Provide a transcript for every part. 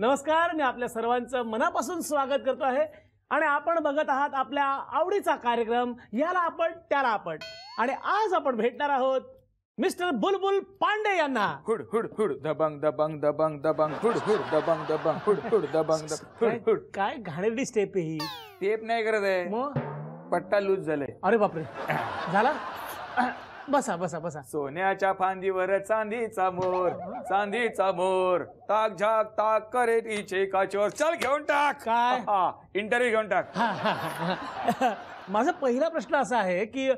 नमस्कार, मी आपल्या सर्वांचं मनापासून स्वागत करतो आहे आणि आपण बघत आहात आपल्या आवडीचा कार्यक्रम याला आपण त्याला आपण. आणि आज आपण भेटणार आहोत मिस्टर बुलबुल पांडे यांना. हुड हुड हुड दबंग दबंग दबंग दबंग हुड हुड दबंग दबंग हुड हुड दबंग हुड हुड. काय घाणेरडी स्टेप आहे ही. स्टेप नाही करत आहे, मग पट्टा लूज झाले. अरे बापरे, झाला. बसा बसा बसा. सोन्याच्या फांदीवर चांदीचा मोर, चांदीचा मोर, ताक झाक ताक करे तिचे काचोर. चल घेऊन टाक. काय? इंटरव्ह्यू घेऊन टाक. माझा पहिला प्रश्न असा आहे की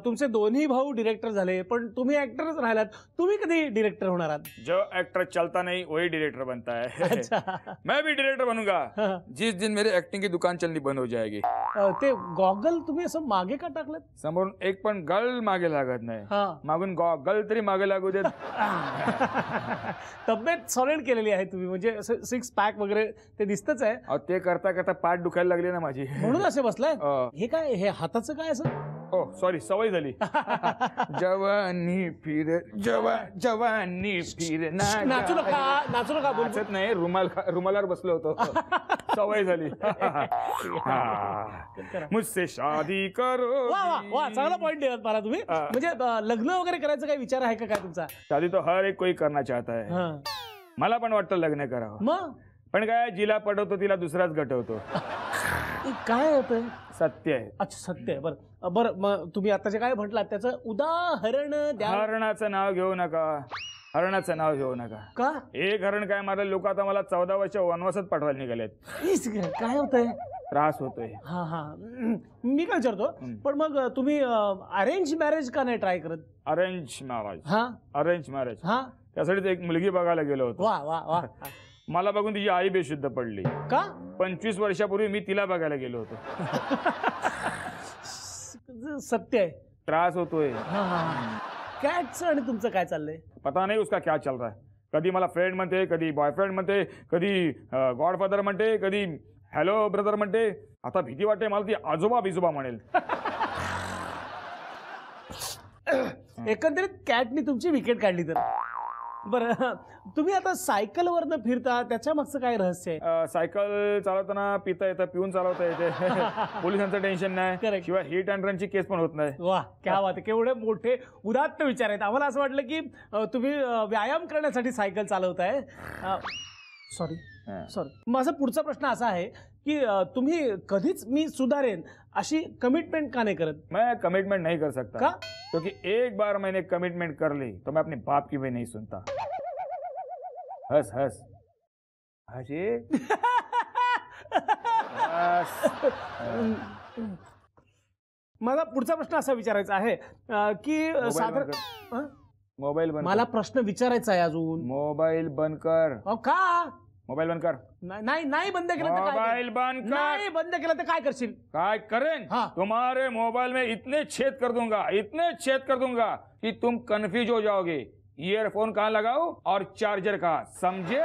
तुमचे दोन्ही भाऊ डिरेक्टर झाले, पण तुम्ही ऍक्टरच राहिलात. तुम्ही कधी डिरेक्टर होणार आहात? जो एक्टर चलता नहीं वही डायरेक्टर बनता है. अच्छा. मैं भी डायरेक्टर बनूंगा जिस दिन मेरे एक्टिंग की दुकान चलनी बंद हो जाएगी. ते गॉगल तुम्ही असं मागे का टाकलं? समोरून एक पण गल मागे लागत नाही, मागून गल तरी मागे लागू देत. तब्येत सॉलिड केलेली आहे तुम्ही, म्हणजे सिक्स पॅक वगैरे ते दिसतच आहे. ते करता करता पाठ दुखायला लागली ना माझी, म्हणून असे बसलाय. हे काय, हे हाताचं काय असं? ओ सॉरी, सवय झाली. जवानी फिर जवानी फिर नाचू नका, नाचू नका. बोलत नाही, रुमालावर बसलो होतो. सवय झाली. मुझसे शादी करो. वा वा वा, चांगला पॉइंट दिलात मला तुम्ही. म्हणजे लग्न वगैरे करायचं काही विचार आहे का काय तुमचा? शादी तो हर एक कोई करना चाहता है. मला पण वाटतं लग्न करावं, मग पण काय, जिला पटवतो तिला दुसराच गटवतो. काय होतंय? सत्य आहे. अच्छा, सत्य आहे. बरं बरं, मग तुम्ही आताचे काय म्हटलात त्याचं उदाहरण द्या. हरणाचं नाव घेऊ नका, हरणाचं नाव घेऊ नका. का? एक हरण काय मारलं, लोक आता मला 14 वर्ष वनवासात पाठवायला निघालेत. काय होतंय? त्रास होतोय. हा हा, मी काय विचारतो, पण मग तुम्ही अरेंज मॅरेज का नाही ट्राय करत? Arrange marriage? हा, अरेंज मॅरेज. हा, त्यासाठी एक मुलगी बघायला गेलो होतो. वा वा वा. मला बघून तिची आई बेशुद्ध पडली. का? 25 वर्षापूर्वी मी तिला बघायला गेलो होतो. सत्य आहे. त्रास होतोय. कॅटचं आणि तुमचं काय चाललंय? पता नाही उसका क्या चल रहा है. कधी मला फ्रेंड म्हणते, कधी बॉयफ्रेंड म्हणते, कधी गॉडफादर म्हणते, कधी हॅलो ब्रदर म्हणते. आता भीती वाटते मला ती आजोबा बिजोबा म्हणेल. एकंदरीत कॅटनी तुमची विकेट काढली तर. बरं, तुम्ही आता सायकलवरनं फिरता, त्याच्या मागचं काय रहस्य आहे? सायकल चालवताना पिता येतं, पिऊन चालवता येते. पोलिसांचं टेन्शन नाही, शिवाय हिट अँड रनची केस पण होत नाही. वा, क्या बात आहे. केवढे मोठे उदात्त विचार आहेत. आम्हाला असं वाटलं की तुम्ही व्यायाम करण्यासाठी सायकल चालवताय. सॉरी. माझा पुढचा प्रश्न असा आहे की तुम्ही कधीच मी सुधारेन अशी कमिटमेंट का नाही करत? मैं कमिटमेंट नहीं कर सकता. का? क्योंकि एक बार मैंने कमिटमेंट कर ली तो मैं अपने बाप की भी नहीं सुनता. हंस हंस हंसे. माझा पुढचा प्रश्न असा विचारायचा आहे की साधारण मोबाईल बंद. मला प्रश्न विचारायचा आहे अजून. मोबाईल बंद कर. का? मोबाईल बंद कर. नाही बंद केलं तर मोबाईल बंद कर. नाही बंद केलं तर काय करशील? काय करें? तुम्हारे मोबाइल में इतने छेद कर दूंगा, इतने छेद कर दूंगा कि तुम कंफ्यूज हो जाओगे. ईयरफोन कहाँ लगाओ और चार्जर कहाँ, समझे?